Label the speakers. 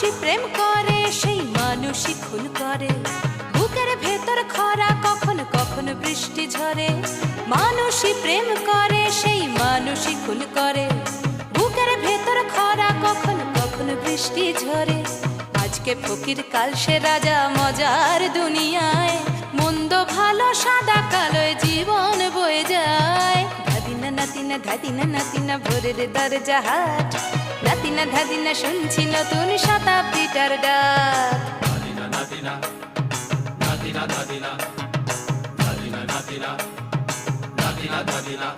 Speaker 1: মানুষই প্রেম করে সেই মানুষই খুন করে, বুকের ভেতর খরা কখনো কখনো বৃষ্টি ঝরে। মানুষই প্রেম করে সেই মানুষই খুন করে, বুকের ভেতর খরা কখনো কখনো বৃষ্টি ঝরে। আজকে ফকির কাল সে রাজা মজার দুনিয়ায়, মন্দ ভালো সাদা কালোয় জীবন বয়ে যায়। ধাদিনা নাতিনা ধাদিনা নাতিনা ভোরের দরজা হাট, নাতিনা ধাদিনা শুনছি নতুন শতাব্দীটার ডাক।
Speaker 2: নাতিনা নাতিনা নাতিনা নাতিনা নাতিনা নাতিনা নাতিনা নাতিনা